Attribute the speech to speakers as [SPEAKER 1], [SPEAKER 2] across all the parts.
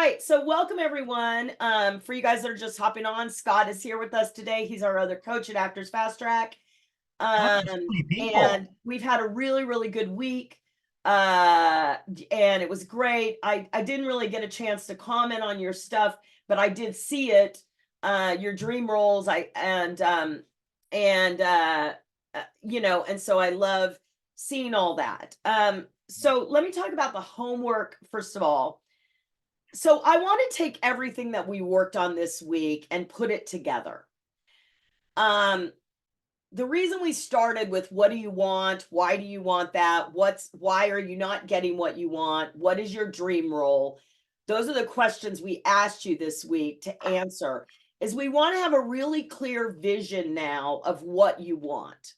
[SPEAKER 1] right. So welcome everyone. For you guys that are just hopping on, Scott is here with us today. He's our other coach at Actors Fast Track.
[SPEAKER 2] Oh, so many
[SPEAKER 1] And
[SPEAKER 2] people.
[SPEAKER 1] we've had a really good week. And it was great. I didn't really get a chance to comment on your stuff, but I did see it, your dream roles. And and so I love seeing all that. So let me talk about the homework first of all. So I want to take everything that we worked on this week and put it together. Um, the reason we started with what do you want? Why do you want that? Why are you not getting what you want? What is your dream role? Those are the questions we asked you this week to answer. Is we want to have a really clear vision now of what you want.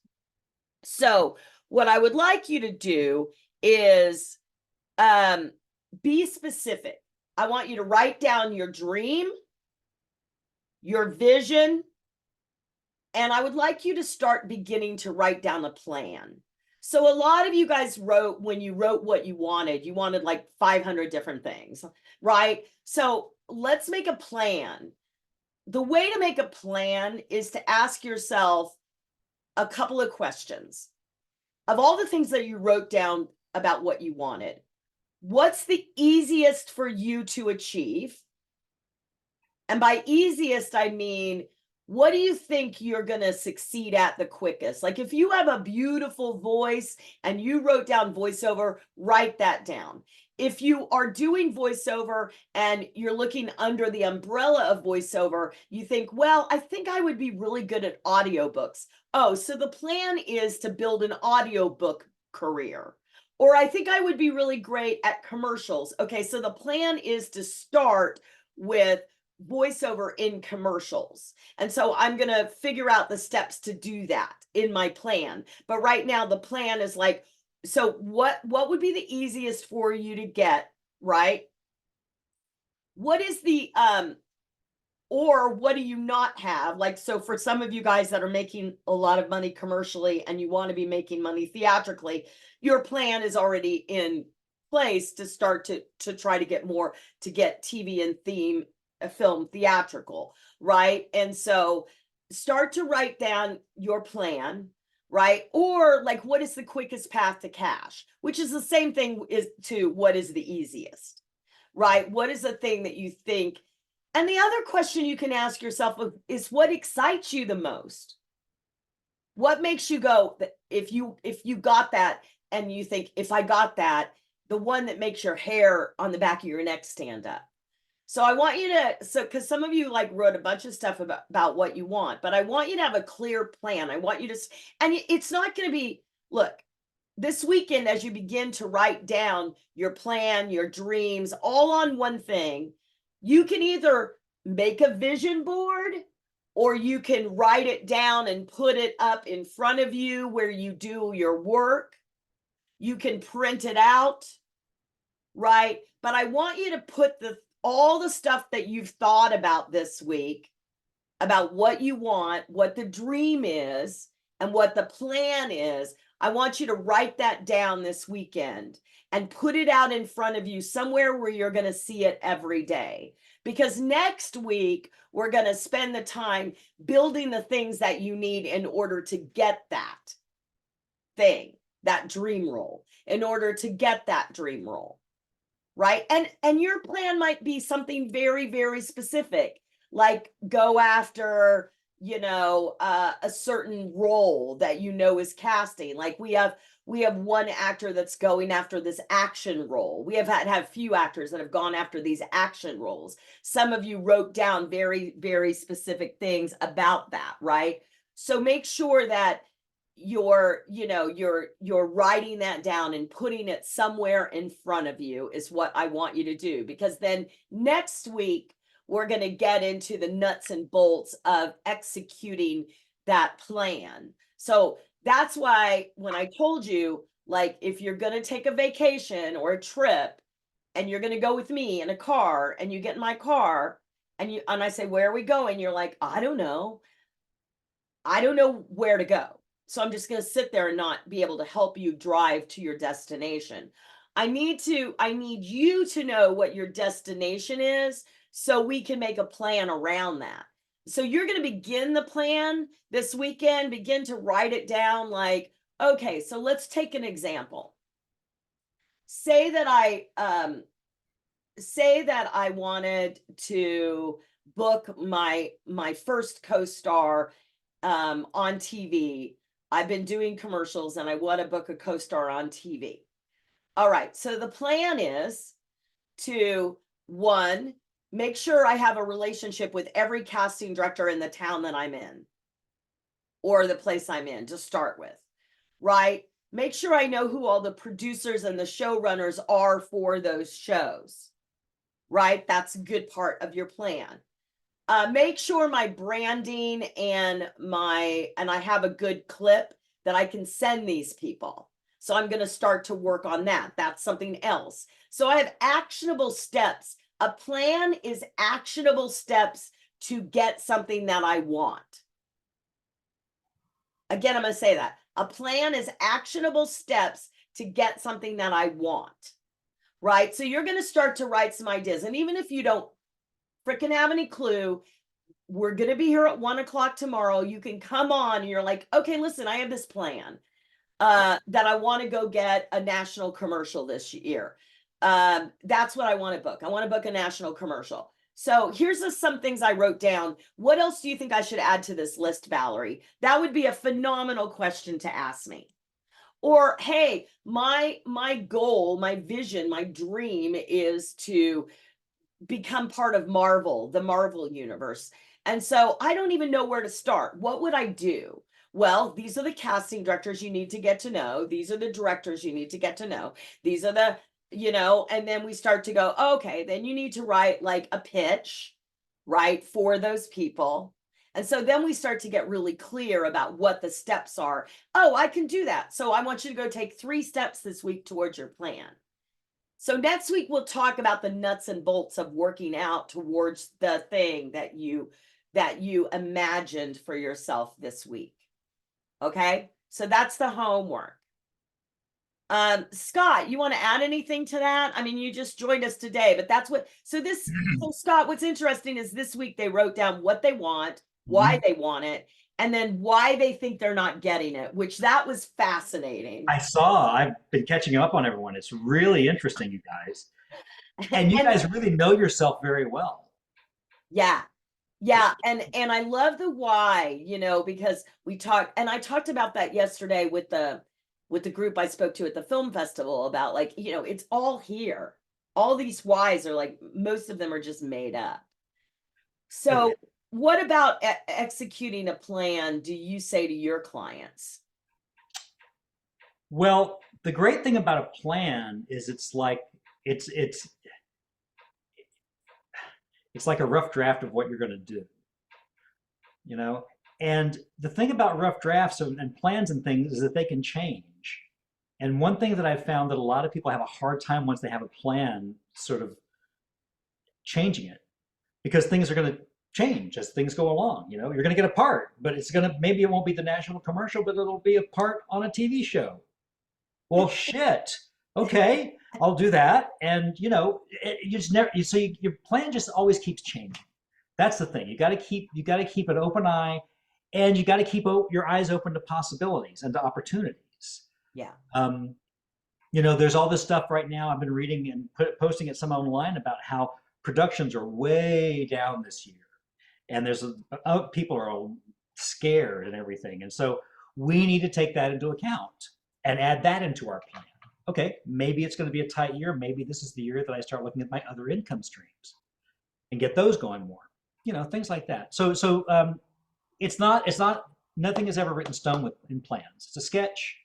[SPEAKER 1] So, what I would like you to do is be specific. I want you to write down your dream, your vision, and I would like you to start beginning to write down a plan. So a lot of you guys wrote when you wrote what you wanted like 500 different things, right? So let's make a plan. The way to make a plan is to ask yourself a couple of questions. Of all the things that you wrote down about what you wanted, what's the easiest for you to achieve? And by easiest, I mean, what do you think you're going to succeed at the quickest? Like if you have a beautiful voice and you wrote down voiceover, write that down. If you are doing voiceover and you're looking under the umbrella of voiceover, you think, well, I think I would be really good at audiobooks. Oh, so the plan is to build an audiobook career. Or I think I would be really great at commercials. Okay, so the plan is to start with voiceover in commercials. And so I'm going to figure out the steps to do that in my plan. But right now the plan is like, so what would be the easiest for you to get, right? What is the or what do you not have? Like, so for some of you guys that are making a lot of money commercially and you want to be making money theatrically, your plan is already in place to start to try to get more, to get TV and theme a film theatrical, right? And so start to write down your plan, right? Or like what is the quickest path to cash, which is the same thing is to what is the easiest, right? What is the thing that you think? And the other question you can ask yourself is what excites you the most? What makes you go that if you got that and you think if I got that, the one that makes your hair on the back of your neck stand up. So I want you to, so because some of you like wrote a bunch of stuff about what you want, but I want you to have a clear plan. I want you to, and it's not going to be, look, this weekend as you begin to write down your plan, your dreams, all on one thing, you can either make a vision board or you can write it down and put it up in front of you where you do your work. You can print it out, right? But I want you to put all the stuff that you've thought about this week, about what you want, what the dream is, and what the plan is. I want you to write that down this weekend and put it out in front of you somewhere where you're going to see it every day. Because next week, we're going to spend the time building the things that you need in order to get that thing, that dream role, in order to get that dream role, right? And your plan might be something very specific, like go after a certain role that is casting. Like we have one actor that's going after this action role. We have few actors that have gone after these action roles. Some of you wrote down very specific things about that, right? So make sure that you're writing that down and putting it somewhere in front of you is what I want you to do, because then next week we're going to get into the nuts and bolts of executing that plan. So that's why when I told you, like, if you're going to take a vacation or a trip and you're going to go with me in a car and you get in my car and I say, where are we going? You're like, I don't know where to go. So I'm just going to sit there and not be able to help you drive to your destination. I need you to know what your destination is so we can make a plan around that. So you're going to begin the plan this weekend, begin to write it down like, okay, so let's take an example. Say that I wanted to book my first co-star on TV. I've been doing commercials and I want to book a co-star on TV. All right. So the plan is to, one, make sure I have a relationship with every casting director in the town that I'm in or the place I'm in to start with, right? Make sure I know who all the producers and the showrunners are for those shows, right? That's a good part of your plan. Make sure my branding and I have a good clip that I can send these people. So I'm going to start to work on that. That's something else. So I have actionable steps. A plan is actionable steps to get something that I want. Again, I'm going to say that. A plan is actionable steps to get something that I want. Right? So you're going to start to write some ideas. And even if you don't freaking have any clue, we're going to be here at 1:00 tomorrow. You can come on and you're like, okay, listen, I have this plan that I want to go get a national commercial this year. That's what I want to book. I want to book a national commercial. So here's some things I wrote down. What else do you think I should add to this list, Valerie? That would be a phenomenal question to ask me. Or, hey, my goal, my vision, my dream is to become part of Marvel, the Marvel universe. And so I don't even know where to start. What would I do? Well, these are the casting directors you need to get to know. These are the directors you need to get to know. These are the, and then we start to go, okay, then you need to write like a pitch, right, for those people. And so then we start to get really clear about what the steps are. Oh, I can do that. So I want you to go take 3 steps this week towards your plan. So next week we'll talk about the nuts and bolts of working out towards the thing that you imagined for yourself this week. Okay? So that's the homework. Scott, you want to add anything to that? I mean, you just joined us today, but that's what so Scott, what's interesting is this week they wrote down what they want, why they want it, and then why they think they're not getting it, which that was fascinating.
[SPEAKER 2] I saw. I've been catching up on everyone. It's really interesting, you guys. And you guys really know yourself very well.
[SPEAKER 1] Yeah. Yeah, and I love the why, because I talked about that yesterday with the group I spoke to at the film festival about like, it's all here. All these whys are like most of them are just made up. So, what about executing a plan do you say to your clients?
[SPEAKER 2] Well, the great thing about a plan is it's it's like a rough draft of what you're going to do, you know? And the thing about rough drafts and plans and things is that they can change. And one thing that I've found that a lot of people have a hard time once they have a plan sort of changing it because things are going to change as things go along. You're going to get a part, but maybe it won't be the national commercial, but it'll be a part on a TV show. Well, shit. Okay, I'll do that. And you just never. Your plan just always keeps changing. That's the thing. You got to keep an open eye, and you got to keep your eyes open to possibilities and to opportunities.
[SPEAKER 1] Yeah.
[SPEAKER 2] There's all this stuff right now. I've been reading and posting it some online about how productions are way down this year, and there's people are all scared and everything, and so we need to take that into account and add that into our plan. Okay, maybe it's going to be a tight year. Maybe this is the year that I start looking at my other income streams and get those going more. Things like that. So it's not. Nothing is ever written in stone in plans. It's a sketch.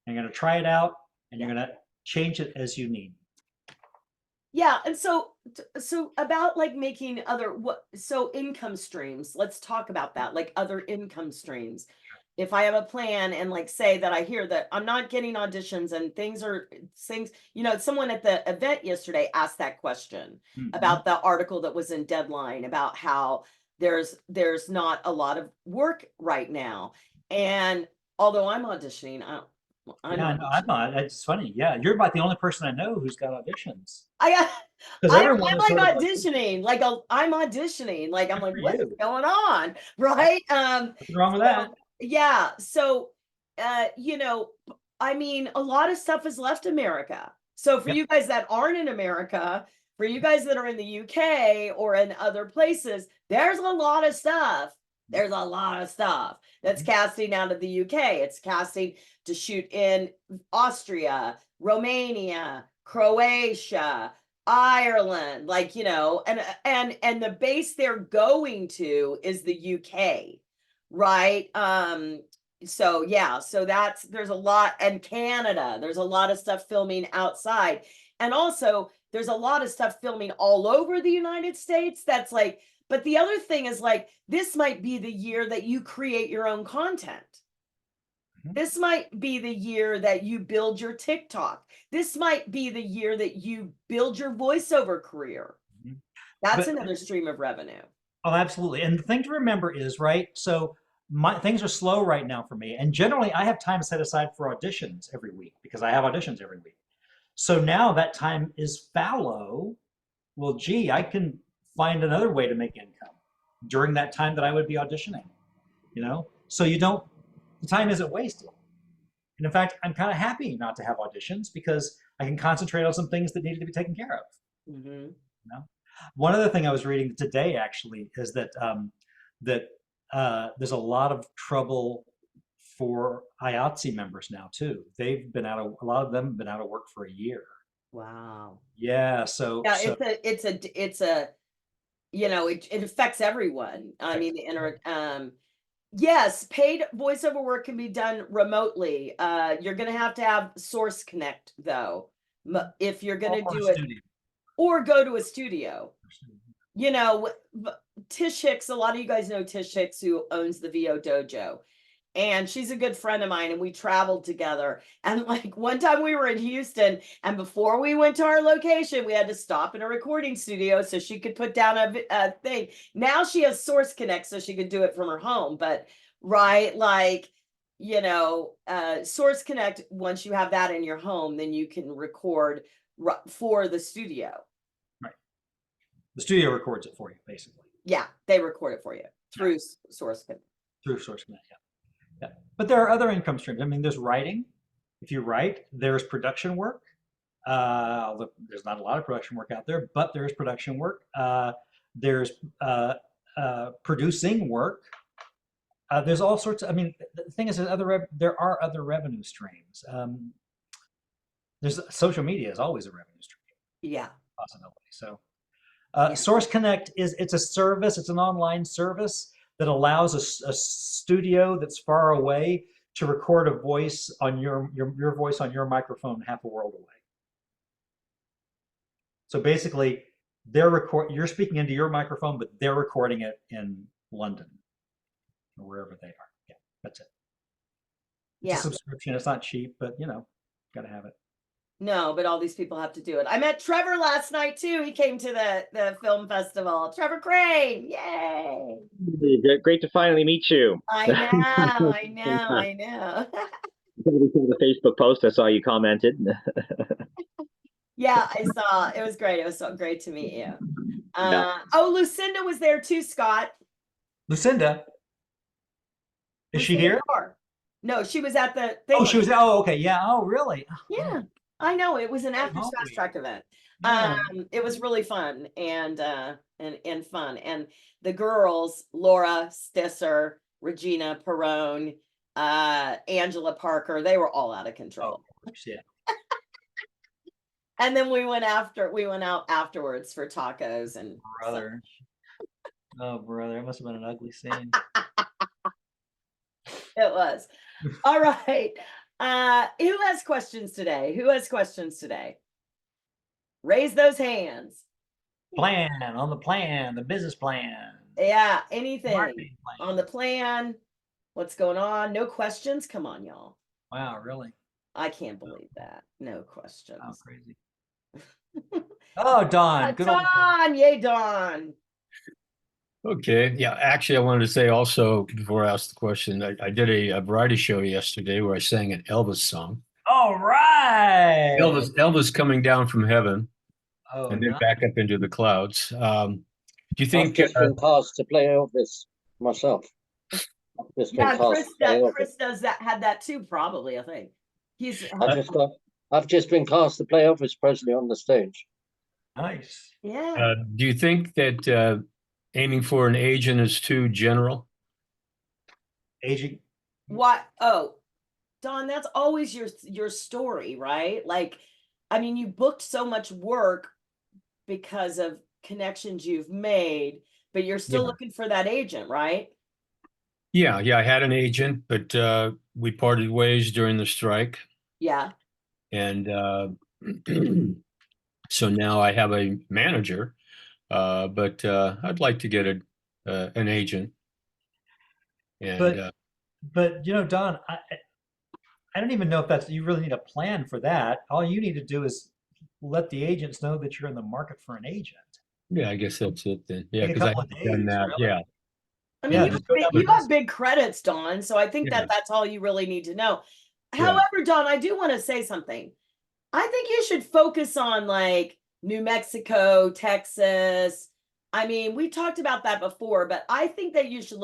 [SPEAKER 2] And you're going to try it out, and you're going to change it as you need.
[SPEAKER 1] Yeah, and so about like making income streams. Let's talk about that, like other income streams. If I have a plan and like say that I hear that I'm not getting auditions and things, someone at the event yesterday asked that question about the article that was in Deadline about how there's not a lot of work right now. And although I'm auditioning, I'm
[SPEAKER 2] Yeah, no, I'm
[SPEAKER 1] auditioning.
[SPEAKER 2] not. It's funny. Yeah, you're about the only person I know who's got auditions
[SPEAKER 1] I got,
[SPEAKER 2] because everyone
[SPEAKER 1] I'm
[SPEAKER 2] is sort of
[SPEAKER 1] like
[SPEAKER 2] like,
[SPEAKER 1] auditioning, like I'm auditioning, like I'm
[SPEAKER 2] good
[SPEAKER 1] like,
[SPEAKER 2] for
[SPEAKER 1] what is
[SPEAKER 2] you.
[SPEAKER 1] going on, right?
[SPEAKER 2] Nothing wrong with that.
[SPEAKER 1] So yeah, so you know, I mean, a lot of stuff has left America. So for
[SPEAKER 2] Yep.
[SPEAKER 1] you guys that aren't in America, for you guys that are in the UK or in other places, there's a lot of stuff. There's a lot of stuff that's
[SPEAKER 2] Mhm.
[SPEAKER 1] casting out of the UK. It's casting to shoot in Austria, Romania, Croatia, Ireland, like, you know, and the base they're going to is the UK, right? So yeah, so that's there's a lot, and Canada, there's a lot of stuff filming outside. And also there's a lot of stuff filming all over the United States that's like, but the other thing is like this might be the year that you create your own content.
[SPEAKER 2] Mhm.
[SPEAKER 1] This might be the year that you build your TikTok. This might be the year that you build your voiceover career.
[SPEAKER 2] Mhm.
[SPEAKER 1] That's
[SPEAKER 2] But
[SPEAKER 1] another stream of revenue.
[SPEAKER 2] oh, absolutely. And the thing to remember is, right, so my things are slow right now for me. And generally I have time set aside for auditions every week because I have auditions every week. So now that time is fallow. Well, gee, I can find another way to make income during that time that I would be auditioning, you know? So you don't, the time isn't wasted. And in fact, I'm kind of happy not to have auditions because I can concentrate on some things that needed to be taken care of.
[SPEAKER 1] Mm-hmm.
[SPEAKER 2] You know? One other thing I was reading today actually is that that there's a lot of trouble for IATSE members now too. They've been out of a lot of them have been out of work for a year.
[SPEAKER 1] Wow.
[SPEAKER 2] Yeah, so
[SPEAKER 1] Yeah,
[SPEAKER 2] so
[SPEAKER 1] it's a you know, it affects everyone. I
[SPEAKER 2] right,
[SPEAKER 1] mean, yes, paid voiceover work can be done remotely. You're gonna have to have Source Connect though, if you're gonna
[SPEAKER 2] or
[SPEAKER 1] do it,
[SPEAKER 2] studio.
[SPEAKER 1] or go to a studio. You know, Tish Hicks, a lot of you guys know Tish Hicks, who owns the VO Dojo. And she's a good friend of mine, and we traveled together. And like one time we were in Houston, and before we went to our location, we had to stop in a recording studio so she could put down a thing. Now she has Source Connect, so she could do it from her home. But right, like, you know, Source Connect, once you have that in your home, then you can record for the studio.
[SPEAKER 2] Right. The studio records it for you, basically.
[SPEAKER 1] Yeah, they record it for you
[SPEAKER 2] Yeah,
[SPEAKER 1] through Source Connect.
[SPEAKER 2] through Source Connect. Yeah, yeah. But there are other income streams. I mean, there's writing. If you write, there's production work. Although there's not a lot of production work out there, but there is production work. There's producing work. There's all sorts of. I mean, the thing is, there are other revenue streams. There's social media is always a revenue stream
[SPEAKER 1] Yeah,
[SPEAKER 2] possibility. So
[SPEAKER 1] yeah.
[SPEAKER 2] Source Connect it's a service. It's an online service that allows a studio that's far away to record a voice on your voice on your microphone half a world away. So basically, you're speaking into your microphone, but they're recording it in London or wherever they are. Yeah, that's it. It's a
[SPEAKER 1] Yeah.
[SPEAKER 2] subscription. It's not cheap, but you know, gotta have it.
[SPEAKER 1] No, but all these people have to do it. I met Trevor last night too. He came to the film festival. Trevor Crane. Yay.
[SPEAKER 3] Great to finally meet you.
[SPEAKER 1] I know, I know, I know.
[SPEAKER 3] The Facebook post, I saw you commented.
[SPEAKER 1] Yeah, I saw. It was great. It was so great to meet you.
[SPEAKER 3] Yeah.
[SPEAKER 1] Oh, Lucinda was there too, Scott.
[SPEAKER 2] Lucinda, is she
[SPEAKER 1] Lucinda
[SPEAKER 2] here?
[SPEAKER 1] Carr. No, she was at the
[SPEAKER 2] Oh,
[SPEAKER 1] thing.
[SPEAKER 2] she was. Oh, okay. Yeah. Oh, really? Oh,
[SPEAKER 1] Yeah,
[SPEAKER 2] man.
[SPEAKER 1] I know. It was an
[SPEAKER 2] Hey,
[SPEAKER 1] after Fast
[SPEAKER 2] Holly.
[SPEAKER 1] Track event.
[SPEAKER 2] Yeah.
[SPEAKER 1] It was really fun and fun. And the girls, Laura Stisser, Regina Perone, Angela Parker, they were all out of
[SPEAKER 2] Oh,
[SPEAKER 1] control.
[SPEAKER 2] of course. Yeah.
[SPEAKER 1] And then we went out afterwards for tacos and
[SPEAKER 2] Brother. Oh, brother. It must have been an ugly scene.
[SPEAKER 1] it was. All right. Who has questions today? Who has questions today? Raise those hands.
[SPEAKER 2] Plan on the plan, the business plan,
[SPEAKER 1] Yeah, anything
[SPEAKER 2] marketing plan.
[SPEAKER 1] on the plan. What's going on? No questions? Come on, y'all.
[SPEAKER 2] Wow, really?
[SPEAKER 1] I can't believe that. No questions.
[SPEAKER 2] How crazy. Oh, Don. Good old Don.
[SPEAKER 1] Dawn, yay, Dawn.
[SPEAKER 4] Okay. Yeah. Actually, I wanted to say also before I asked the question, I did a variety show yesterday where I sang an Elvis song.
[SPEAKER 2] All right.
[SPEAKER 4] Elvis coming down from heaven
[SPEAKER 2] Oh,
[SPEAKER 4] and then
[SPEAKER 2] nice.
[SPEAKER 4] back up into the clouds. Do you
[SPEAKER 5] I've
[SPEAKER 4] think?
[SPEAKER 5] just been cast to play Elvis myself. I've just been
[SPEAKER 1] Yeah,
[SPEAKER 5] cast to play Elvis.
[SPEAKER 1] Chris does that, had that too, probably, I think. He's,
[SPEAKER 5] I've just been cast to play Elvis Presley on the stage.
[SPEAKER 2] Nice.
[SPEAKER 1] yeah.
[SPEAKER 4] Do you think that aiming for an agent is too general?
[SPEAKER 2] Aging.
[SPEAKER 1] What? Oh, Don, that's always your story, right? Like, I mean, you booked so much work because of connections you've made, but you're still
[SPEAKER 4] Yeah.
[SPEAKER 1] looking for that agent, right?
[SPEAKER 4] Yeah. I had an agent, but we parted ways during the strike,
[SPEAKER 1] Yeah.
[SPEAKER 4] and so now I have a manager. But I'd like to get an agent. And
[SPEAKER 2] But Don, I don't even know if you really need a plan for that. All you need to do is let the agents know that you're in the market for an agent.
[SPEAKER 4] yeah, I guess that's it then. Yeah,
[SPEAKER 2] Take a
[SPEAKER 4] because I
[SPEAKER 2] couple of
[SPEAKER 4] haven't done
[SPEAKER 2] days,
[SPEAKER 4] that.
[SPEAKER 2] really.
[SPEAKER 4] Yeah.
[SPEAKER 1] I mean,
[SPEAKER 2] Yeah,
[SPEAKER 1] you
[SPEAKER 2] just go down to
[SPEAKER 1] you have
[SPEAKER 2] this.
[SPEAKER 1] big credits, Don, so I think
[SPEAKER 4] Yeah.
[SPEAKER 1] that's all you really need to know.
[SPEAKER 4] Yeah.
[SPEAKER 1] However, Don, I do want to say something. I think you should focus on like New Mexico, Texas. I mean, we talked about that before, but I think that you should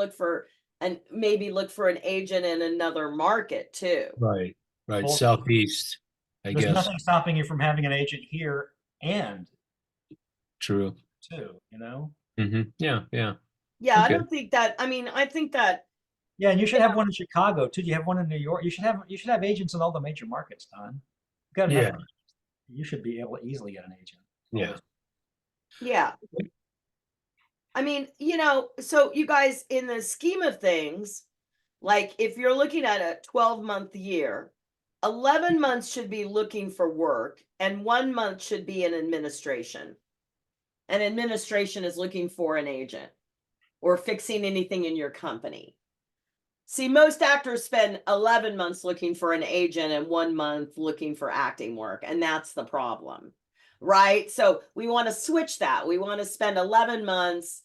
[SPEAKER 1] maybe look for an agent in another market too.
[SPEAKER 4] Right.
[SPEAKER 2] Well,
[SPEAKER 4] Southeast, I
[SPEAKER 2] There's
[SPEAKER 4] guess.
[SPEAKER 2] nothing stopping you from having an agent here and
[SPEAKER 4] True.
[SPEAKER 2] too,
[SPEAKER 4] Yeah.
[SPEAKER 1] Yeah, I
[SPEAKER 4] Okay.
[SPEAKER 1] don't think that, I mean, I think that,
[SPEAKER 2] Yeah, and you should have one in Chicago too. You have one in New York. You should have agents in all the major markets, Don. You got enough.
[SPEAKER 4] Yeah.
[SPEAKER 2] You should be able to easily get an agent.
[SPEAKER 4] Yeah.
[SPEAKER 1] yeah. I mean, so you guys, in the scheme of things, like if you're looking at a 12-month year, 11 months should be looking for work and 1 month should be in administration. And administration is looking for an agent or fixing anything in your company. See, most actors spend 11 months looking for an agent and 1 month looking for acting work, and that's the problem, right? So we want to switch that. We want to spend 11 months,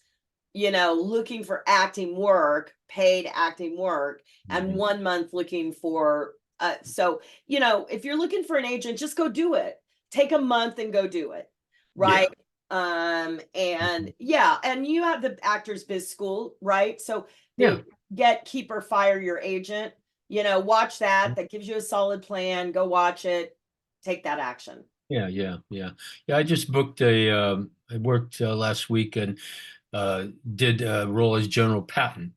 [SPEAKER 1] looking for acting work, paid acting work, and
[SPEAKER 4] Mhm.
[SPEAKER 1] 1 month looking for, so, if you're looking for an agent, just go do it. Take a month and go do it, right? And yeah, and you have the Actors Biz School, right? So
[SPEAKER 4] Yeah.
[SPEAKER 1] they get Keep or Fire Your Agent, watch that. That gives you a solid plan. Go watch it. Take that action.
[SPEAKER 4] Yeah. I just booked I worked last week and did a role as General Patton.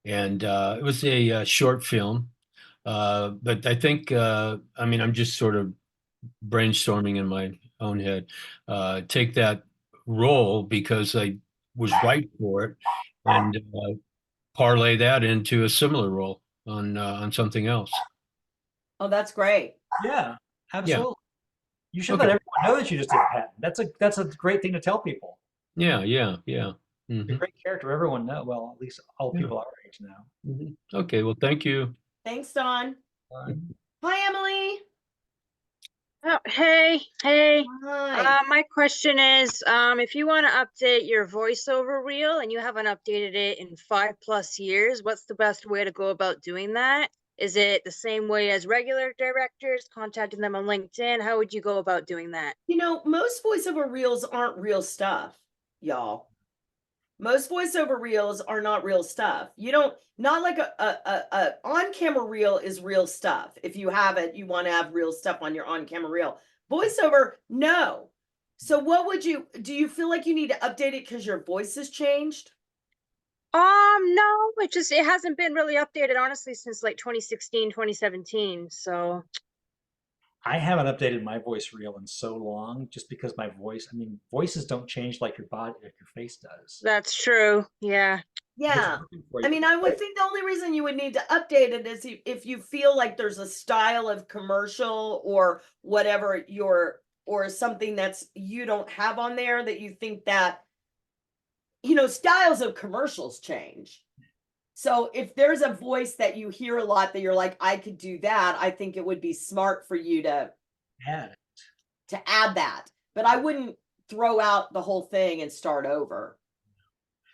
[SPEAKER 4] And it was a short film. But I think, I'm just sort of brainstorming in my own head. Take that role because I was right for it, and parlay that into a similar role on something else.
[SPEAKER 1] Oh, that's great.
[SPEAKER 2] Yeah, absolutely. You should
[SPEAKER 4] Okay.
[SPEAKER 2] let everyone know that you just did Patton. That's a great thing to tell people.
[SPEAKER 4] Yeah.
[SPEAKER 2] You're a
[SPEAKER 4] Mhm.
[SPEAKER 2] great character. Everyone know. Well, at least all
[SPEAKER 4] Yeah.
[SPEAKER 2] people our age now.
[SPEAKER 4] Okay. Well, thank you.
[SPEAKER 1] Thanks, Don. Hi, Emily.
[SPEAKER 6] Oh, hey.
[SPEAKER 1] Hi.
[SPEAKER 6] My question is, if you want to update your voiceover reel and you haven't updated it in 5+ years, what's the best way to go about doing that? Is it the same way as regular directors, contacting them on LinkedIn? How would you go about doing that?
[SPEAKER 1] Most voiceover reels aren't real stuff, y'all. Most voiceover reels are not real stuff. Not like a on-camera reel is real stuff. If you have it, you want to have real stuff on your on-camera reel. Voiceover, no. So do you feel like you need to update it because your voice has changed?
[SPEAKER 6] No, it hasn't been really updated, honestly, since like 2016, 2017. So
[SPEAKER 2] I haven't updated my voice reel in so long, just because voices don't change like your body, like your face does.
[SPEAKER 6] that's true. Yeah.
[SPEAKER 1] Yeah.
[SPEAKER 2] For
[SPEAKER 1] I
[SPEAKER 2] you.
[SPEAKER 1] mean, I would think the only reason you would need to update it is if you feel like there's a style of commercial or whatever or something that's you don't have on there that you think that, styles of commercials change. So if there's a voice that you hear a lot that you're like, I could do that, I think it would be smart for you to
[SPEAKER 2] add
[SPEAKER 1] add that. But I wouldn't throw out the whole thing and start over.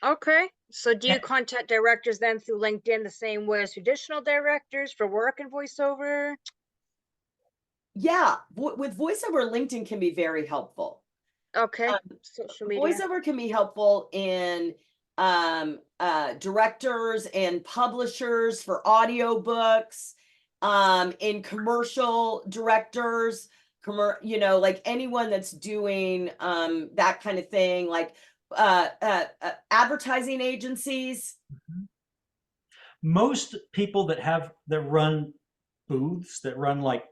[SPEAKER 6] Okay. So do you
[SPEAKER 2] Yeah.
[SPEAKER 6] contact directors then through LinkedIn the same way as traditional directors for work and voiceover?
[SPEAKER 1] Yeah, with voiceover, LinkedIn can be very helpful.
[SPEAKER 6] Okay.
[SPEAKER 1] Um,
[SPEAKER 6] Social media.
[SPEAKER 1] Voiceover can be helpful in directors and publishers for audiobooks, in commercial directors, like anyone that's doing that kind of thing, like advertising agencies.
[SPEAKER 2] Most people that run booths, that run like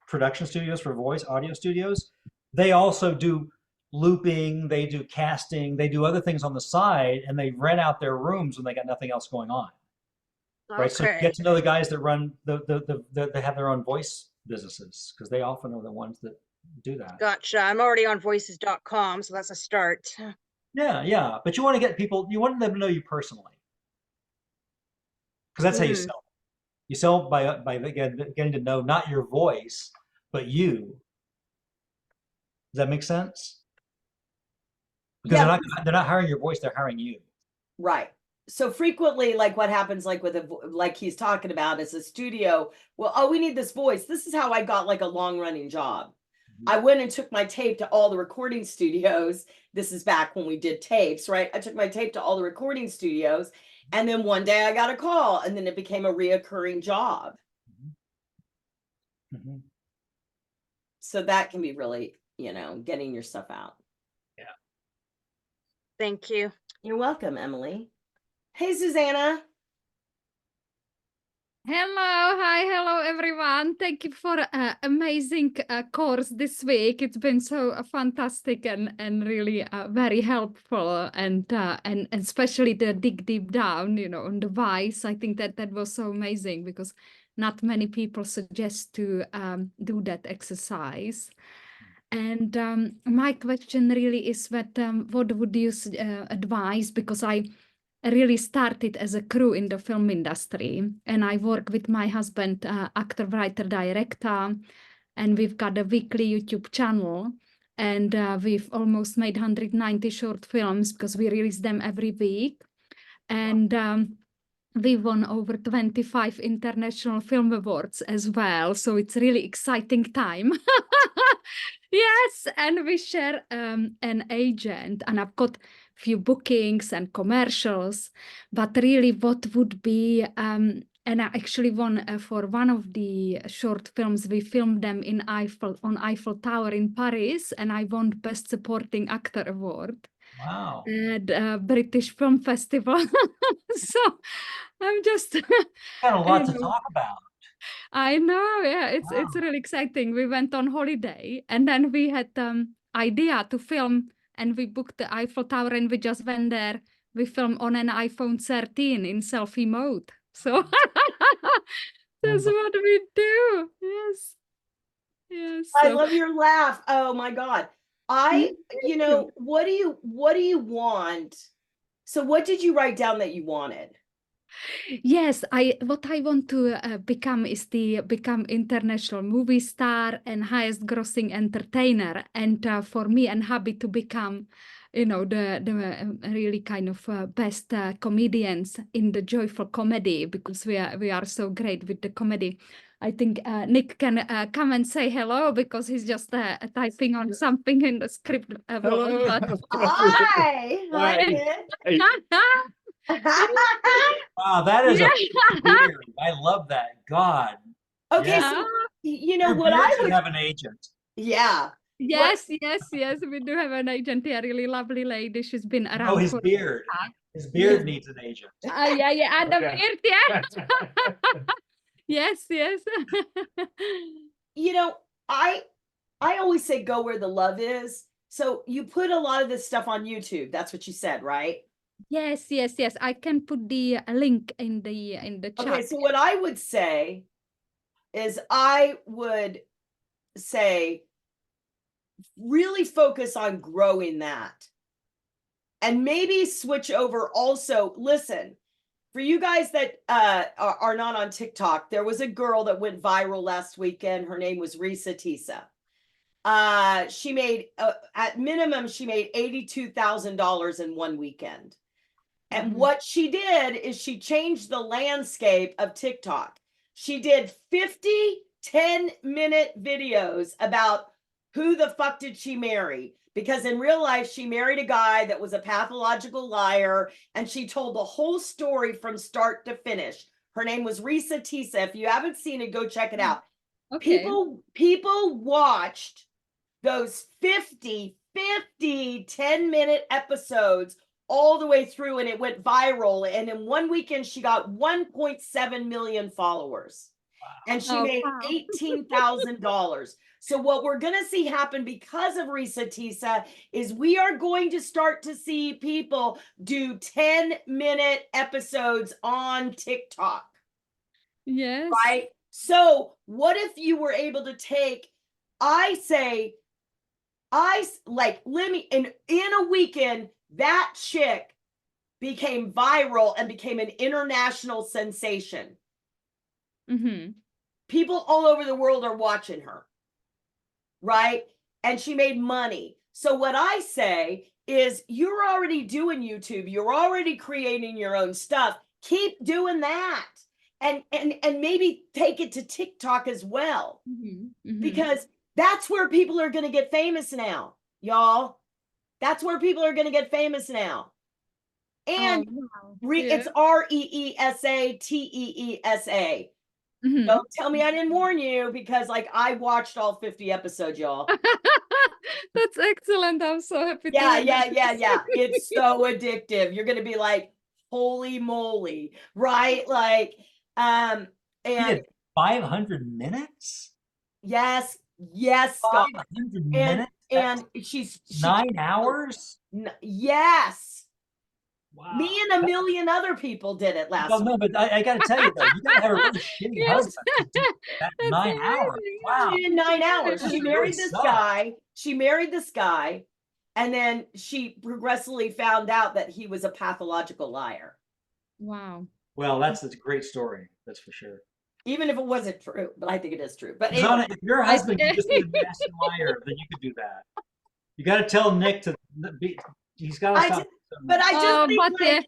[SPEAKER 2] production studios for voice audio studios, they also do looping, they do casting, they do other things on the side, and they rent out their rooms when they got nothing else going on. Right. So you
[SPEAKER 6] Okay.
[SPEAKER 2] get to know the guys that run they have their own voice businesses, because they often are the ones that do that.
[SPEAKER 6] Gotcha. I'm already on voices.com, so that's a start.
[SPEAKER 2] Yeah. But you want to get people, you want them to know you personally, because that's how you
[SPEAKER 6] Mhm.
[SPEAKER 2] sell. You sell by getting to know not your voice, but you. Does that make sense? Because
[SPEAKER 1] Yeah,
[SPEAKER 2] they're not hiring your voice, they're hiring you.
[SPEAKER 1] right. So frequently, like what happens, like with like he's talking about, is a studio. Well, oh, we need this voice. This is how I got like a long running job. I went and took my tape to all the recording studios. This is back when we did tapes, right? I took my tape to all the recording studios, and then one day I got a call, and then it became a reoccurring job.
[SPEAKER 2] Mhm.
[SPEAKER 1] So that can be really, getting your stuff out.
[SPEAKER 6] Thank you.
[SPEAKER 1] You're welcome, Emily. Hey, Susanna.
[SPEAKER 7] Hello, everyone. Thank you for amazing course this week. It's been so fantastic and really very helpful, and especially the dig deep down, on the whys. I think that was so amazing, because not many people suggest to do that exercise. And my question really is that what would you advise? Because I really started as a crew in the film industry, and I work with my husband, actor, writer, director, and we've got a weekly YouTube channel, and we've almost made 190 short films because we release them every week. And we won over 25 international film awards as well, so it's really exciting time. Yes, and we share an agent, and I've got few bookings and commercials, but really what would be, and I actually won for one of the short films. We filmed them on Eiffel Tower in Paris, and I won Best Supporting Actor Award
[SPEAKER 2] Wow.
[SPEAKER 7] at British Film Festival. So I'm just
[SPEAKER 2] Got a lot to
[SPEAKER 7] you know,
[SPEAKER 2] talk about.
[SPEAKER 7] I know, yeah, it's
[SPEAKER 2] Wow.
[SPEAKER 7] really exciting. We went on holiday, and then we had idea to film, and we booked the Eiffel Tower, and we just went there. We filmed on an iPhone 13 in selfie mode. So that's what we do. Yes. Yes.
[SPEAKER 1] I
[SPEAKER 7] So
[SPEAKER 1] love your laugh. Oh my God. What do you want? So what did you write down that you wanted?
[SPEAKER 7] yes, what I want to become is become international movie star and highest grossing entertainer, and for me and hubby to become, the really kind of best comedians in the joyful comedy, because we are so great with the comedy. I think Nick can come and say hello, because he's just typing on something in the script.
[SPEAKER 8] Hello.
[SPEAKER 1] Hi. Hi,
[SPEAKER 8] Hi.
[SPEAKER 1] Nick.
[SPEAKER 2] Wow, that is
[SPEAKER 7] Yeah.
[SPEAKER 2] weird. I love that. God.
[SPEAKER 1] Okay,
[SPEAKER 2] Yeah.
[SPEAKER 1] so
[SPEAKER 2] Your
[SPEAKER 1] what
[SPEAKER 2] beard
[SPEAKER 1] I
[SPEAKER 2] should
[SPEAKER 1] would,
[SPEAKER 2] have an agent.
[SPEAKER 1] yeah.
[SPEAKER 7] Yes, we do have an agent here, a really lovely lady. She's been around
[SPEAKER 2] Oh, his
[SPEAKER 7] for
[SPEAKER 2] beard. His beard needs an agent.
[SPEAKER 7] yeah, and the
[SPEAKER 8] Okay.
[SPEAKER 7] beard, yeah. Yes.
[SPEAKER 1] I always say go where the love is. So you put a lot of this stuff on YouTube. That's what you said, right?
[SPEAKER 7] Yes. I can put the link in the chat.
[SPEAKER 1] Okay, so what I would say is I would say really focus on growing that. And maybe switch over also. Listen, for you guys that are not on TikTok, there was a girl that went viral last weekend. Her name was Risa Tisa. She made at minimum, she made $82,000 in one weekend. And
[SPEAKER 7] Mhm.
[SPEAKER 1] what she did is she changed the landscape of TikTok. She did 50 10-minute videos about who the fuck did she marry? Because in real life, she married a guy that was a pathological liar, and she told the whole story from start to finish. Her name was Risa Tisa. If you haven't seen it, go check it out.
[SPEAKER 7] Okay.
[SPEAKER 1] People watched those 50 10-minute episodes all the way through, and it went viral. And in one weekend, she got 1.7 million followers. And she
[SPEAKER 7] Oh,
[SPEAKER 1] made
[SPEAKER 7] wow.
[SPEAKER 1] $18,000. So what we're going to see happen because of Risa Tisa is we are going to start to see people do 10-minute episodes on TikTok,
[SPEAKER 7] Yes.
[SPEAKER 1] right? So what if you were able to take, let me, in a weekend, that chick became viral and became an international sensation.
[SPEAKER 7] Mm-hmm.
[SPEAKER 1] People all over the world are watching her, right? And she made money. So what I say is, you're already doing YouTube, you're already creating your own stuff. Keep doing that, and maybe take it to TikTok as well,
[SPEAKER 7] Mm-hmm. Mm-hmm.
[SPEAKER 1] because that's where people are going to get famous now, y'all. That's where people are going to get famous now. And
[SPEAKER 7] Oh, wow.
[SPEAKER 1] it's
[SPEAKER 7] Yeah.
[SPEAKER 1] REESATEESA.
[SPEAKER 7] Mhm.
[SPEAKER 1] Don't tell me I didn't warn you, because like I watched all 50 episodes, y'all.
[SPEAKER 7] That's excellent. I'm so happy to
[SPEAKER 1] Yeah,
[SPEAKER 7] hear
[SPEAKER 1] yeah.
[SPEAKER 7] this.
[SPEAKER 1] It's so addictive. You're gonna be like, holy moly, right? Like,
[SPEAKER 2] She
[SPEAKER 1] and
[SPEAKER 2] did 500 minutes?
[SPEAKER 1] yes, Scott.
[SPEAKER 2] 500
[SPEAKER 1] And
[SPEAKER 2] minutes? That's
[SPEAKER 1] she
[SPEAKER 2] 9 hours?
[SPEAKER 1] yes.
[SPEAKER 2] Wow.
[SPEAKER 1] Me and a million other people did it last
[SPEAKER 2] Well,
[SPEAKER 1] week.
[SPEAKER 2] no, but I got to tell you though, you got to have a really shitty
[SPEAKER 7] Yes.
[SPEAKER 2] husband to do that
[SPEAKER 7] That's
[SPEAKER 2] 9 hours.
[SPEAKER 7] amazing.
[SPEAKER 2] Wow.
[SPEAKER 1] She did 9 hours.
[SPEAKER 7] Yeah.
[SPEAKER 1] She
[SPEAKER 2] She really
[SPEAKER 1] married this
[SPEAKER 2] sucks.
[SPEAKER 1] guy. And then she progressively found out that he was a pathological liar,
[SPEAKER 7] Wow.
[SPEAKER 2] Well, that's a great story. That's for sure.
[SPEAKER 1] even if it wasn't true. But I think it is true. But
[SPEAKER 2] Zana,
[SPEAKER 1] anyway,
[SPEAKER 2] if your husband could just be a master liar, then you could do that. You got to tell Nick to be. He's got to
[SPEAKER 1] I
[SPEAKER 2] stop.
[SPEAKER 1] just, but I just
[SPEAKER 7] Oh,
[SPEAKER 1] think
[SPEAKER 7] but yeah.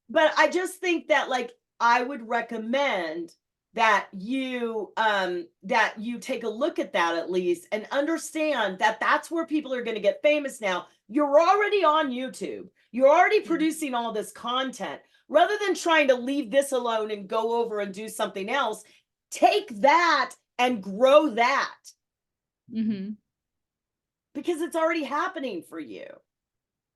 [SPEAKER 1] but I just think that like I would recommend that you take a look at that at least, and understand that that's where people are going to get famous now. You're already on YouTube. You're already producing all this content. Rather than trying to leave this alone and go over and do something else, take that and grow that,
[SPEAKER 7] Mm-hmm.
[SPEAKER 1] because it's already happening for you.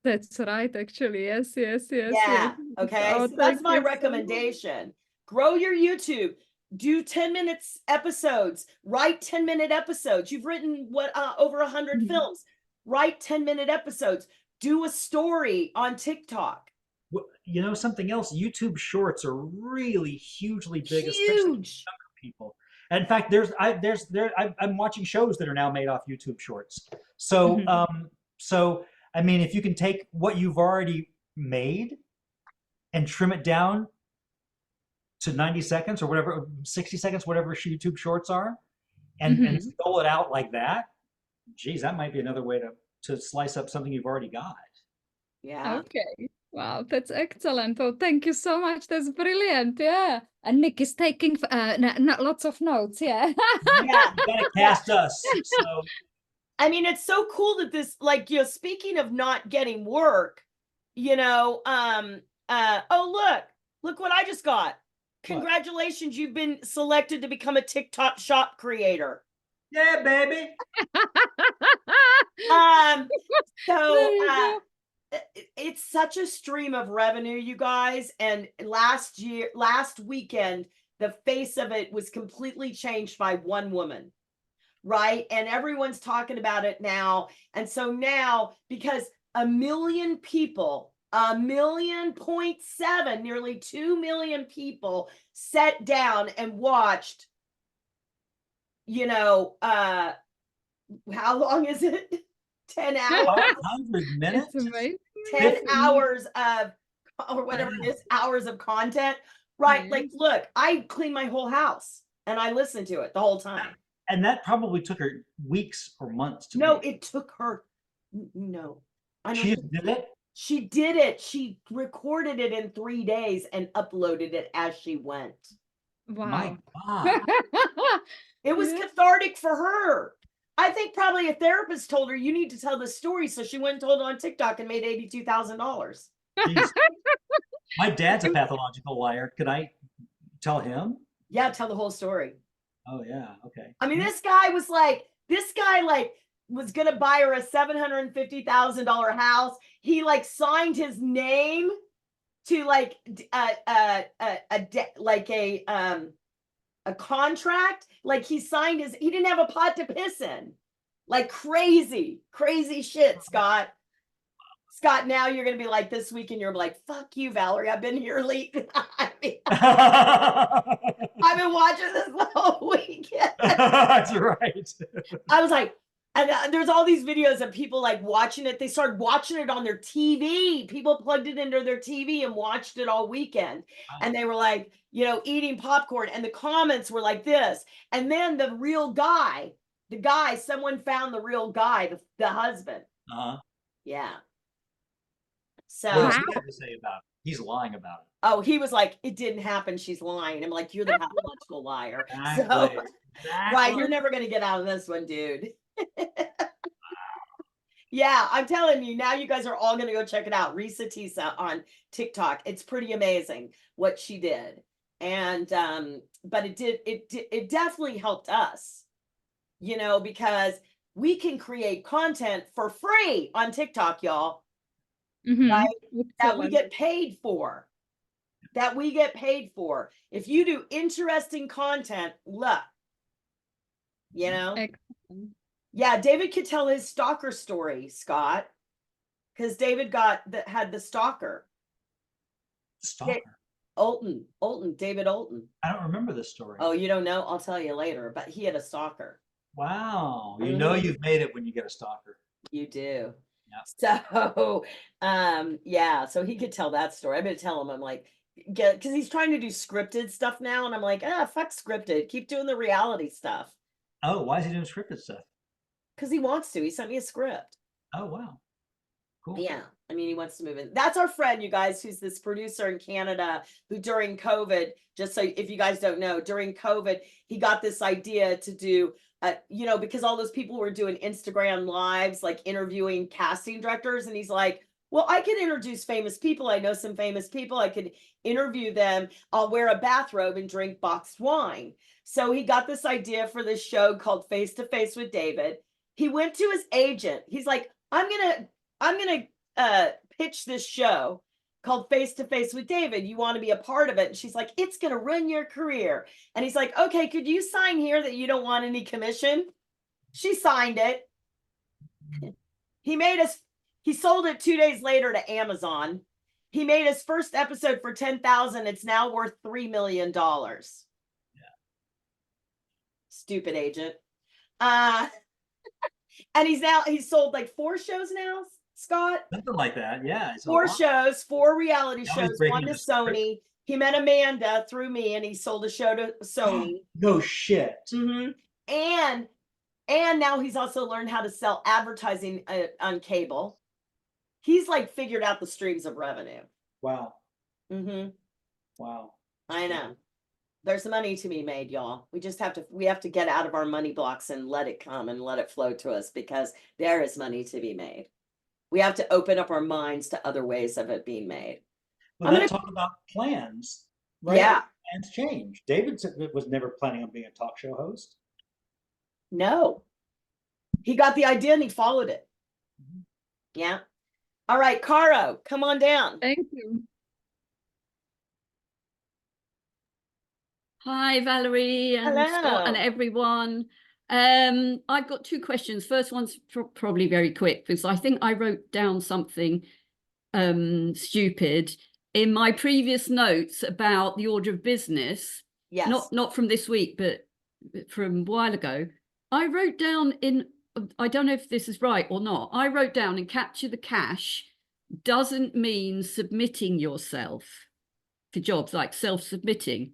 [SPEAKER 7] That's right, actually. Yes.
[SPEAKER 1] Yeah. Okay.
[SPEAKER 7] Oh,
[SPEAKER 1] So that's
[SPEAKER 7] thank
[SPEAKER 1] my
[SPEAKER 7] you so much.
[SPEAKER 1] recommendation. Grow your YouTube. Do 10 minutes episodes. Write 10-minute episodes. You've written over 100
[SPEAKER 7] Mhm.
[SPEAKER 1] films. Write 10-minute episodes. Do a story on TikTok.
[SPEAKER 2] Well, you know something else? YouTube Shorts are really hugely big, especially with
[SPEAKER 1] Huge.
[SPEAKER 2] younger people. And in fact, I'm watching shows that are now made off YouTube Shorts. So,
[SPEAKER 7] Mhm.
[SPEAKER 2] so I mean, if you can take what you've already made and trim it down to 90 seconds or whatever, 60 seconds, whatever YouTube Shorts are, and
[SPEAKER 7] Mhm.
[SPEAKER 2] dole it out like that, geez, that might be another way to slice up something you've already got.
[SPEAKER 1] Yeah.
[SPEAKER 7] Okay. Wow, that's excellent. Oh, thank you so much. That's brilliant. Yeah. And Nick is taking lots of notes. Yeah.
[SPEAKER 1] Yeah.
[SPEAKER 2] You gotta cast us. So
[SPEAKER 1] I mean, it's so cool that this, like, speaking of not getting work, oh, look what I just got. Congratulations, you've been selected to become a TikTok shop creator.
[SPEAKER 2] yeah, baby.
[SPEAKER 1] So
[SPEAKER 7] There you go.
[SPEAKER 1] it's such a stream of revenue, you guys. And last weekend, the face of it was completely changed by one woman, right? And everyone's talking about it now. And so now, because 1 million people, 1.7 million, nearly 2 million people sat down and watched, how long is it? 10 hours?
[SPEAKER 2] 500 minutes?
[SPEAKER 7] It's amazing.
[SPEAKER 1] 10
[SPEAKER 2] 50.
[SPEAKER 1] hours of, or whatever it is, hours of content, right?
[SPEAKER 7] Yes.
[SPEAKER 1] Like, look, I clean my whole house and I listen to it the whole time.
[SPEAKER 2] And that probably took her weeks or months to
[SPEAKER 1] No,
[SPEAKER 2] make.
[SPEAKER 1] it took her, no. I
[SPEAKER 2] She
[SPEAKER 1] don't,
[SPEAKER 2] just did it?
[SPEAKER 1] She did it. She recorded it in 3 days and uploaded it as she went.
[SPEAKER 2] My
[SPEAKER 7] Wow.
[SPEAKER 2] God.
[SPEAKER 1] It was
[SPEAKER 7] Yeah.
[SPEAKER 1] cathartic for her. I think probably a therapist told her, you need to tell this story. So she went and told it on TikTok and made $82,000.
[SPEAKER 2] Jeez. My dad's a pathological liar. Could I tell him?
[SPEAKER 1] Yeah, tell the whole story.
[SPEAKER 2] Oh yeah. Okay.
[SPEAKER 1] I mean, this guy was gonna buy her a $750,000 house. He like signed his name to like a contract. Like he didn't have a pot to piss in. Like crazy shit, Scott. Scott, now you're gonna be like this week and you're like, fuck you, Valerie. I've been here late. I mean, I've been watching this the whole weekend.
[SPEAKER 2] That's right.
[SPEAKER 1] I was like, and there's all these videos of people like watching it. They started watching it on their TV. People plugged it into their TV and watched it all weekend.
[SPEAKER 2] Wow.
[SPEAKER 1] And they were like, eating popcorn. And the comments were like this. And then the real guy, someone found the real guy, the husband.
[SPEAKER 2] Uh-huh.
[SPEAKER 1] Yeah.
[SPEAKER 2] What
[SPEAKER 1] So,
[SPEAKER 2] does he have to say about it? He's lying about it.
[SPEAKER 1] oh, he was like, it didn't happen. She's lying. I'm like, you're the pathological liar.
[SPEAKER 2] Exactly.
[SPEAKER 1] So,
[SPEAKER 2] Exactly.
[SPEAKER 1] right, you're never going to get out of this one, dude. Yeah, I'm telling you, now you guys are all going to go check it out. Risa Tisa on TikTok. It's pretty amazing what she did. And but it definitely helped us, because we can create content for free on TikTok, y'all,
[SPEAKER 7] Mhm.
[SPEAKER 1] right? That we
[SPEAKER 7] Excellent.
[SPEAKER 1] get paid for. If you do interesting content, look,
[SPEAKER 7] Excellent.
[SPEAKER 1] Yeah, David could tell his stalker story, Scott, because David had the stalker.
[SPEAKER 2] Stalker.
[SPEAKER 1] David Olton.
[SPEAKER 2] I don't remember this story.
[SPEAKER 1] Oh, you don't know? I'll tell you later, but he had a stalker.
[SPEAKER 2] Wow. You know you've made it when you get a stalker.
[SPEAKER 1] You do.
[SPEAKER 2] Yeah.
[SPEAKER 1] So, so he could tell that story. I'm going to tell him, I'm like, because he's trying to do scripted stuff now. And I'm like, fuck scripted. Keep doing the reality stuff.
[SPEAKER 2] Oh, why is he doing scripted stuff?
[SPEAKER 1] Because he wants to. He sent me a script.
[SPEAKER 2] Oh, wow. Cool.
[SPEAKER 1] Yeah. I mean, he wants to move in. That's our friend, you guys, who's this producer in Canada who during COVID, just so if you guys don't know, during COVID, he got this idea to do, because all those people were doing Instagram lives, like interviewing casting directors. And he's like, well, I could introduce famous people. I know some famous people. I could interview them. I'll wear a bathrobe and drink boxed wine. So he got this idea for this show called Face to Face with David. He went to his agent. He's like, I'm gonna pitch this show called Face to Face with David. You want to be a part of it? And she's like, it's gonna ruin your career. And he's like, okay, could you sign here that you don't want any commission? She signed it. He sold it 2 days later to Amazon. He made his first episode for $10,000. It's now worth $3 million. Yeah. Stupid agent. And he's sold like 4 shows now, Scott.
[SPEAKER 2] Something like that. Yeah. It's a
[SPEAKER 1] 4
[SPEAKER 2] lot.
[SPEAKER 1] shows, 4 reality
[SPEAKER 2] Now he's
[SPEAKER 1] shows,
[SPEAKER 2] breaking
[SPEAKER 1] one to
[SPEAKER 2] the script.
[SPEAKER 1] Sony. He met Amanda through me and he sold a show to Sony.
[SPEAKER 2] No shit.
[SPEAKER 1] Mhm. And now he's also learned how to sell advertising on cable. He's like figured out the streams of revenue.
[SPEAKER 2] Wow.
[SPEAKER 1] Mm-hmm.
[SPEAKER 2] Wow.
[SPEAKER 1] I know. There's money to be made, y'all. We have to get out of our money blocks and let it come and let it flow to us because there is money to be made. We have to open up our minds to other ways of it being made.
[SPEAKER 2] Well, let's talk about plans. Right?
[SPEAKER 1] Yeah.
[SPEAKER 2] Plans change. David was never planning on being a talk show host.
[SPEAKER 1] No. He got the idea and he followed it.
[SPEAKER 2] Mhm.
[SPEAKER 1] Yeah. All right, Caro, come on down.
[SPEAKER 7] Thank you.
[SPEAKER 8] Hi, Valerie and Scott and
[SPEAKER 1] Hello.
[SPEAKER 8] everyone. I've got 2 questions. First one's probably very quick because I think I wrote down something stupid in my previous notes about the order of business.
[SPEAKER 1] Yes.
[SPEAKER 8] Not from this week, but from a while ago. I wrote down I don't know if this is right or not. I wrote down and capture the cash doesn't mean submitting yourself for jobs, like self-submitting.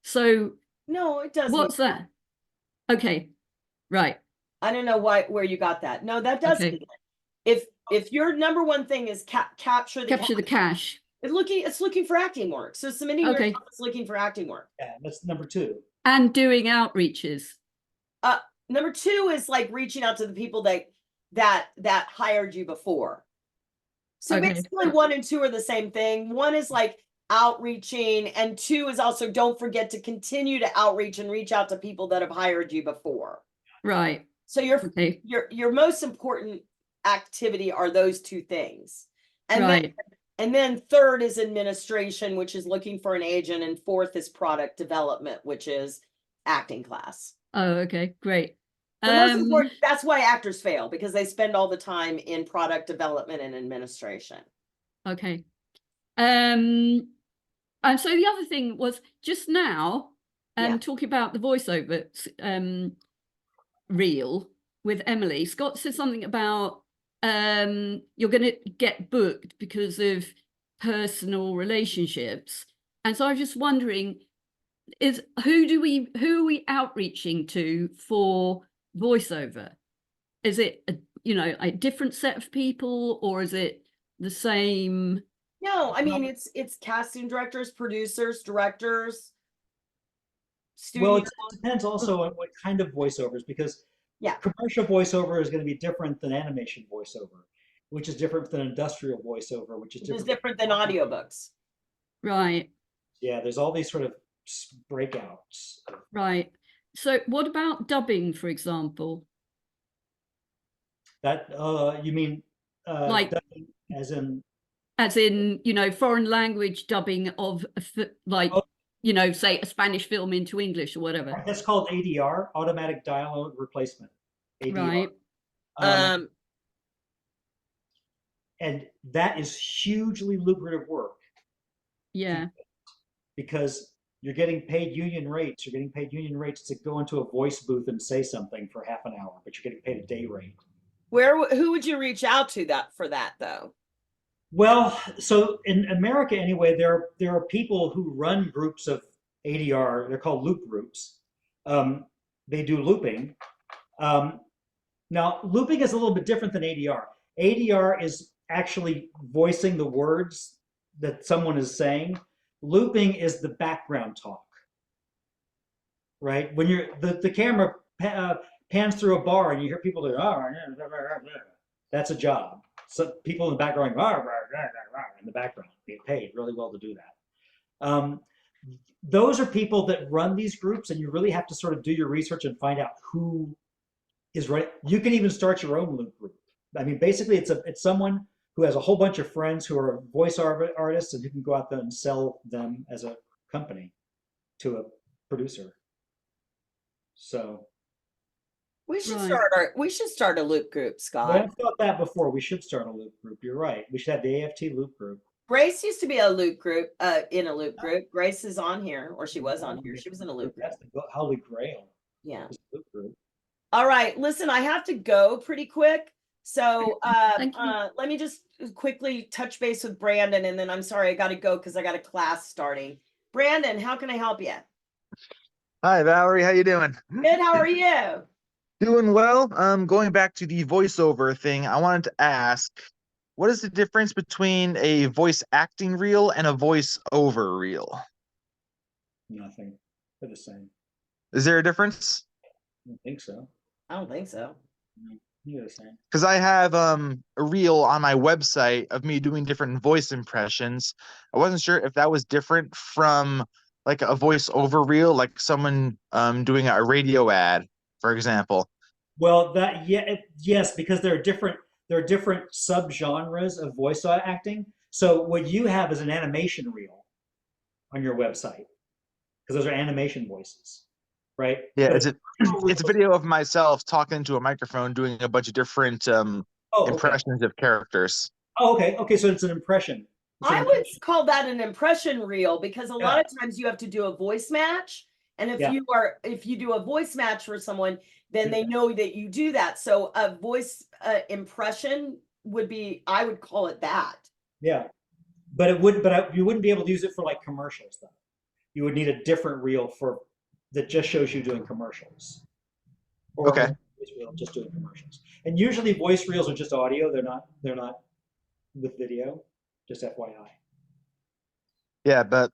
[SPEAKER 8] So
[SPEAKER 1] No, it doesn't.
[SPEAKER 8] what's that? Okay, right.
[SPEAKER 1] I don't know where you got that. No, that does
[SPEAKER 8] Okay.
[SPEAKER 1] mean it. if your number one thing is capture the
[SPEAKER 8] Capture the
[SPEAKER 1] cash,
[SPEAKER 8] cash.
[SPEAKER 1] it's looking for acting work. So submitting
[SPEAKER 8] Okay.
[SPEAKER 1] yourself is looking for acting work.
[SPEAKER 2] Yeah, that's number 2.
[SPEAKER 8] And doing outreaches.
[SPEAKER 1] Number 2 is like reaching out to the people that hired you before. So
[SPEAKER 8] Okay.
[SPEAKER 1] basically 1 and 2 are the same thing. 1 is like outreaching, and 2 is also don't forget to continue to outreach and reach out to people that have hired you before.
[SPEAKER 8] Right.
[SPEAKER 1] So
[SPEAKER 8] Okay.
[SPEAKER 1] your most important activity are those 2 things. And
[SPEAKER 8] Right.
[SPEAKER 1] then 3rd is administration, which is looking for an agent, and 4th is product development, which is acting class.
[SPEAKER 8] Oh, okay. Great.
[SPEAKER 1] The most important, that's why actors fail, because they spend all the time in product development and administration.
[SPEAKER 8] Okay. And so the other thing was just now,
[SPEAKER 1] Yeah.
[SPEAKER 8] talking about the voiceover reel with Emily. Scott said something about you're going to get booked because of personal relationships, and so I was just wondering, who are we outreaching to for voiceover? Is it a different set of people, or is it the same?
[SPEAKER 1] No, I mean, it's casting directors, producers, directors,
[SPEAKER 2] Well,
[SPEAKER 1] studios.
[SPEAKER 2] it depends also on what kind of voiceovers, because
[SPEAKER 1] Yeah.
[SPEAKER 2] commercial voiceover is going to be different than animation voiceover, which is different than industrial voiceover, which is
[SPEAKER 1] Which is
[SPEAKER 2] different.
[SPEAKER 1] different than audiobooks.
[SPEAKER 8] Right.
[SPEAKER 2] Yeah, there's all these sort of breakouts.
[SPEAKER 8] Right. So what about dubbing, for example?
[SPEAKER 2] That you mean
[SPEAKER 8] Like-
[SPEAKER 2] dubbing as in
[SPEAKER 8] As in, foreign language dubbing of, say a Spanish film into English or whatever.
[SPEAKER 2] that's called ADR, automatic dialogue replacement. ADR.
[SPEAKER 8] Right.
[SPEAKER 2] And that is hugely lucrative work
[SPEAKER 8] Yeah.
[SPEAKER 2] because you're getting paid union rates. You're getting paid union rates to go into a voice booth and say something for half an hour, but you're getting paid a day rate.
[SPEAKER 1] Who would you reach out to for that though?
[SPEAKER 2] Well, so in America anyway, there are people who run groups of ADR. They're called loop groups. They do looping. Now, looping is a little bit different than ADR. ADR is actually voicing the words that someone is saying. Looping is the background talk, right? When the camera pans through a bar and you hear people do, oh, that's a job. So people in the background going, in the background, get paid really well to do that. Those are people that run these groups, and you really have to sort of do your research and find out who is right. You can even start your own loop group. I mean, basically, it's someone who has a whole bunch of friends who are voice artists, and who can go out there and sell them as a company to a producer. So
[SPEAKER 1] We should
[SPEAKER 8] Right.
[SPEAKER 1] start a loop group, Scott.
[SPEAKER 2] I've thought that before. We should start a loop group. You're right. We should have the AFT loop group.
[SPEAKER 1] Grace used to be a loop group, in a loop group. Grace is on here, or she was on here. She was in a loop group.
[SPEAKER 2] That's the holy grail.
[SPEAKER 1] Yeah.
[SPEAKER 2] is the loop group.
[SPEAKER 1] All right. Listen, I have to go pretty quick. So
[SPEAKER 8] Thank you.
[SPEAKER 1] let me just quickly touch base with Brandon, and then I'm sorry, I got to go because I got a class starting. Brandon, how can I help you?
[SPEAKER 9] Hi, Valerie. How you doing?
[SPEAKER 1] Good. How are you?
[SPEAKER 9] Doing well. Going back to the voiceover thing, I wanted to ask, what is the difference between a voice acting reel and a voiceover reel?
[SPEAKER 2] Nothing. They're the same.
[SPEAKER 9] Is there a difference?
[SPEAKER 2] I don't think so.
[SPEAKER 1] I don't think so.
[SPEAKER 2] They're the same.
[SPEAKER 9] Because I have a reel on my website of me doing different voice impressions. I wasn't sure if that was different from like a voiceover reel, like someone doing a radio ad, for example.
[SPEAKER 2] Well, yes, because there are different subgenres of voice acting. So what you have is an animation reel on your website, because those are animation voices, right?
[SPEAKER 9] Yeah,
[SPEAKER 2] But
[SPEAKER 9] it's a video of myself talking into a microphone, doing a bunch of different
[SPEAKER 2] okay.
[SPEAKER 9] impressions of characters.
[SPEAKER 2] Oh, okay. So it's an impression. It's an
[SPEAKER 1] I would
[SPEAKER 2] impression.
[SPEAKER 1] call that an impression reel, because a lot of times you have to do a voice match. And if
[SPEAKER 2] Yeah.
[SPEAKER 1] you do a voice match for someone, then they know that you do that. So a voice impression would be, I would call it that.
[SPEAKER 2] Yeah, you wouldn't be able to use it for like commercials though. You would need a different reel that just shows you doing commercials. Or
[SPEAKER 9] Okay.
[SPEAKER 2] voice reel just doing commercials. And usually voice reels are just audio. They're not with video. Just FYI.
[SPEAKER 9] Yeah, but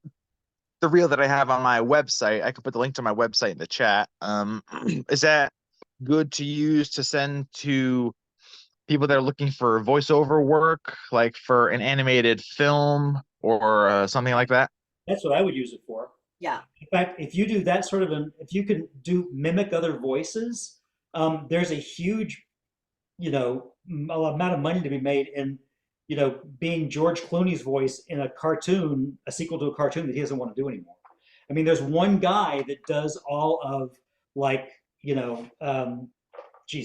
[SPEAKER 9] the reel that I have on my website, I can put the link to my website in the chat. Is that good to use to send to people that are looking for voiceover work, like for an animated film or something like that?
[SPEAKER 2] That's what I would use it for.
[SPEAKER 1] Yeah.
[SPEAKER 2] In fact, if you do that sort of if you can mimic other voices, there's a huge, amount of money to be made in, being George Clooney's voice in a cartoon, a sequel to a cartoon that he doesn't want to do anymore. I mean, there's one guy that does all of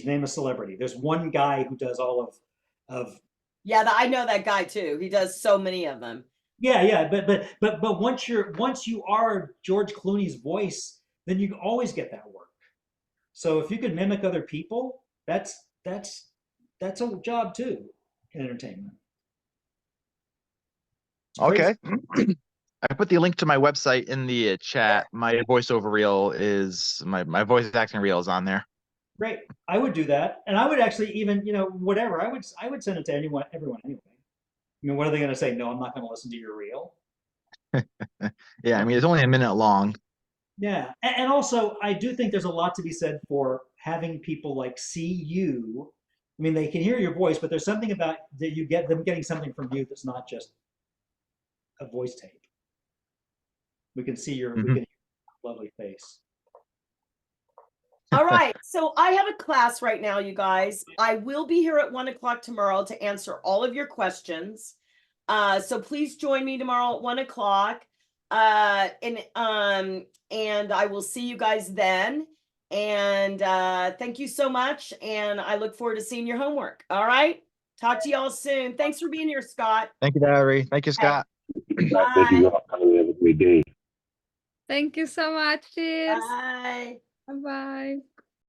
[SPEAKER 2] name a celebrity. There's one guy who does all of.
[SPEAKER 1] Yeah, I know that guy too. He does so many of them.
[SPEAKER 2] Yeah, but once you are George Clooney's voice, then you always get that work. So if you can mimic other people, that's a job too in entertainment. It's
[SPEAKER 9] Okay.
[SPEAKER 2] crazy.
[SPEAKER 9] I put the link to my website in the chat. My voiceover reel is my voice acting reel is on there.
[SPEAKER 2] Great. I would do that, and I would actually even whatever I would send it to everyone anyway. I mean, what are they going to say? No, I'm not going to listen to your reel.
[SPEAKER 9] Yeah, I mean, it's only a minute long.
[SPEAKER 2] Yeah, and also I do think there's a lot to be said for having people see you. I mean, they can hear your voice, but there's something about that you get them getting something from you that's not just a voice tape. We can see we can hear your lovely face.
[SPEAKER 1] All right. So I have a class right now, you guys. I will be here at 1 o'clock tomorrow to answer all of your questions. So please join me tomorrow at 1 o'clock. And I will see you guys then. And thank you so much. And I look forward to seeing your homework. All right. Talk to y'all soon. Thanks for being here, Scott.
[SPEAKER 9] Thank you, Valerie. Thank you, Scott.
[SPEAKER 1] Bye.
[SPEAKER 10] Thank you. Have a great day.
[SPEAKER 7] Thank you so much. Cheers.
[SPEAKER 1] Bye.
[SPEAKER 7] Bye-bye.